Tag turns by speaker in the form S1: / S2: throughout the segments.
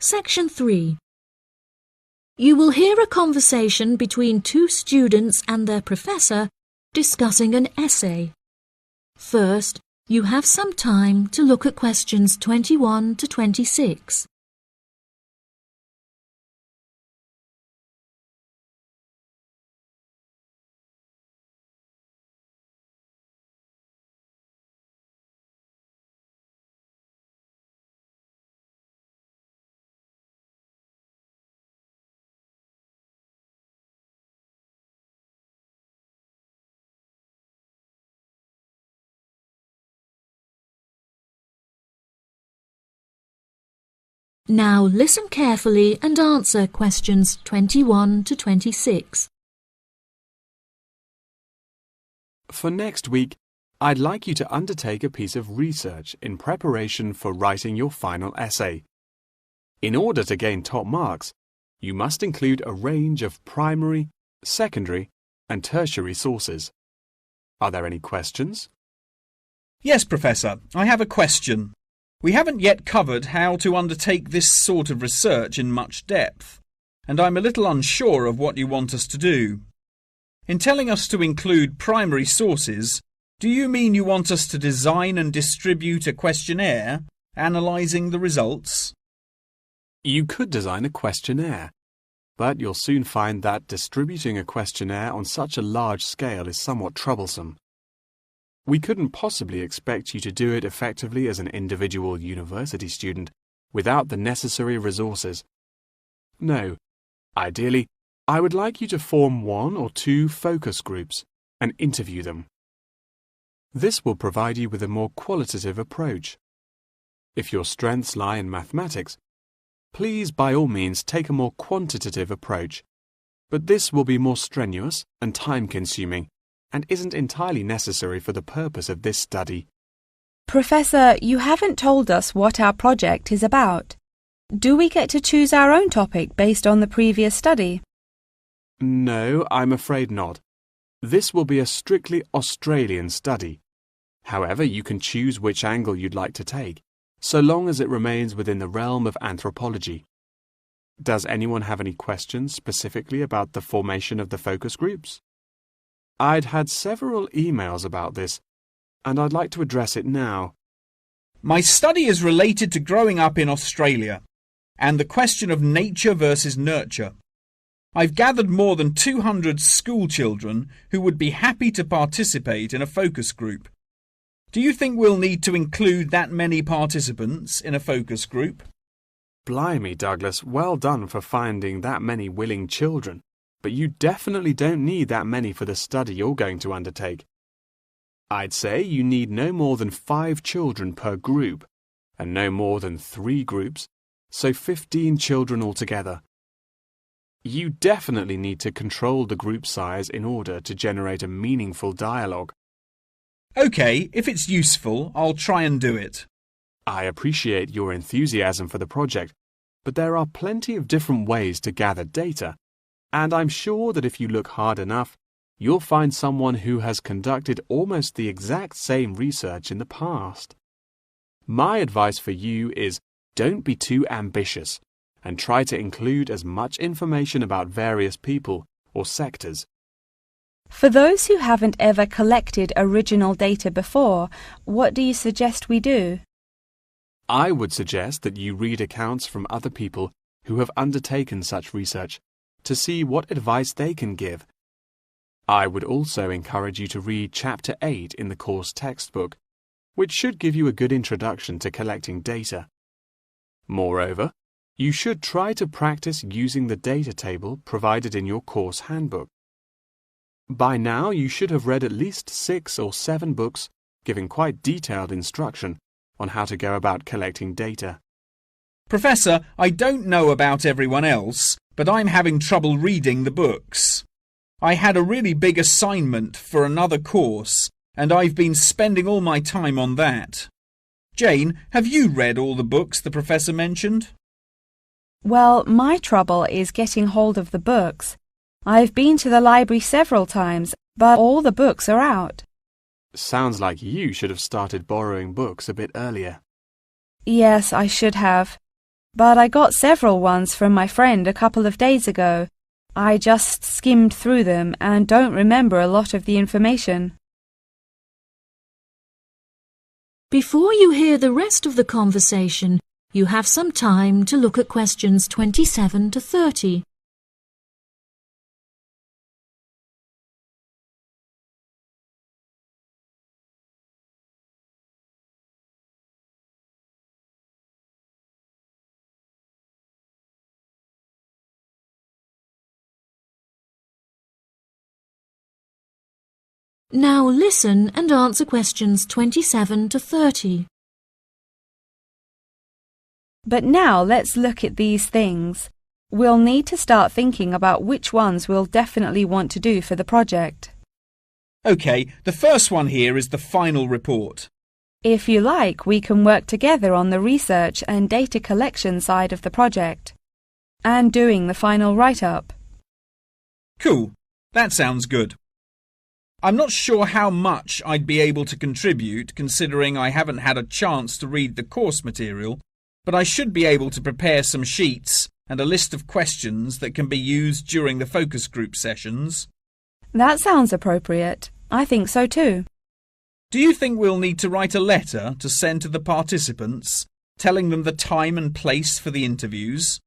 S1: Section 3. You will hear a conversation between two students and their professor discussing an essay. First, you have some time to look at questions 21 to 26. Now listen carefully and answer questions 21 to 26.
S2: For next week, I'd like you to undertake a piece of research in preparation for writing your final essay. In order to gain top marks, you must include a range of primary, secondary, and tertiary sources. Are there any questions?
S3: Yes, Professor, I have a question. We haven't yet covered how to undertake this sort of research in much depth, and I'm a little unsure of what you want us to do. In telling us to include primary sources, do you mean you want us to design and distribute a questionnaire, analysing the results?
S2: You could design a questionnaire, but you'll soon find that distributing a questionnaire on such a large scale is somewhat troublesome. We couldn't possibly expect you to do it effectively as an individual university student without the necessary resources. No, ideally, I would like you to form 1 or 2 focus groups and interview them. This will provide you with a more qualitative approach. If your strengths lie in mathematics, please by all means take a more quantitative approach, but this will be more strenuous and time-consuming and isn't entirely necessary for the purpose of this study.
S4: Professor, you haven't told us what our project is about. Do we get to choose our own topic based on the previous study?
S2: No, I'm afraid not. This will be a strictly Australian study. However, you can choose which angle you'd like to take, so long as it remains within the realm of anthropology. Does anyone have any questions specifically about the formation of the focus groups? I'd had several emails about this, and I'd like to address it now.
S3: My study is related to growing up in Australia and the question of nature versus nurture. I've gathered more than 200 school children who would be happy to participate in a focus group. Do you think we'll need to include that many participants in a focus group?
S2: Blimey, Douglas, well done for finding that many willing children. But you definitely don't need that many for the study you're going to undertake. I'd say you need no more than 5 children per group, and no more than 3 groups, so 15 children altogether. You definitely need to control the group size in order to generate a meaningful dialogue.
S3: OK, if it's useful, I'll try and do it.
S2: I appreciate your enthusiasm for the project, but there are plenty of different ways to gather data. And I'm sure that if you look hard enough, you'll find someone who has conducted almost the exact same research in the past. My advice for you is don't be too ambitious and try to include as much information about various people or sectors.
S4: For those who haven't ever collected original data before, what do you suggest we do?
S2: I would suggest that you read accounts from other people who have undertaken such research to see what advice they can give. I would also encourage you to read Chapter 8 in the course textbook, which should give you a good introduction to collecting data. Moreover, you should try to practice using the data table provided in your course handbook. By now, you should have read at least 6 or 7 books giving quite detailed instruction on how to go about collecting data.
S3: Professor, I don't know about everyone else, but I'm having trouble reading the books. I had a really big assignment for another course, and I've been spending all my time on that. Jane, have you read all the books the professor mentioned?
S4: Well, my trouble is getting hold of the books. I've been to the library several times, but all the books are out.
S2: Sounds like you should have started borrowing books a bit earlier.
S4: Yes, I should have. but I got several ones from my friend a couple of days ago. I just skimmed through them and don't remember a lot of the information.
S1: Before you hear the rest of the conversation, you have some time to look at questions 27 to 30. Now listen and answer questions 27 to 30.
S4: But now let's look at these things. We'll need to start thinking about which ones we'll definitely want to do for the project.
S3: OK, the first one here is the final report.
S4: If you like, we can work together on the research and data collection side of the project and doing the final write-up.
S3: Cool, that sounds good. I'm not sure how much I'd be able to contribute considering I haven't had a chance to read the course material, but I should be able to prepare some sheets and a list of questions that can be used during the focus group sessions.
S4: That sounds appropriate. I think so too.
S3: Do you think we'll need to write a letter to send to the participants, telling them the time and place for the interviews?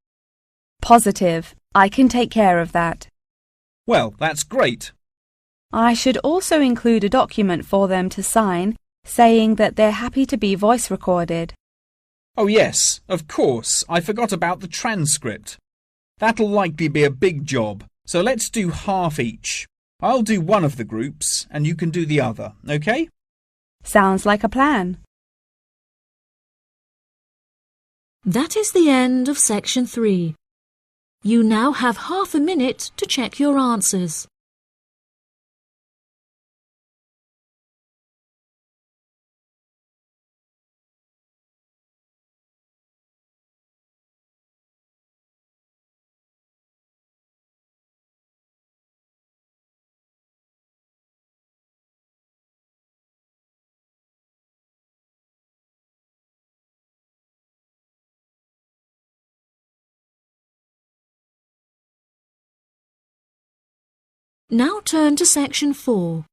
S4: Positive. I can take care of that.
S3: Well, that's great.
S4: I should also include a document for them to sign saying that they're happy to be voice recorded.
S3: Oh yes, of course, I forgot about the transcript. That'll likely be a big job, so let's do half each. I'll do one of the groups and you can do the other, OK?
S4: Sounds like a plan.
S1: That is the end of section 3. You now have half a minute to check your answers. Now turn to section 4.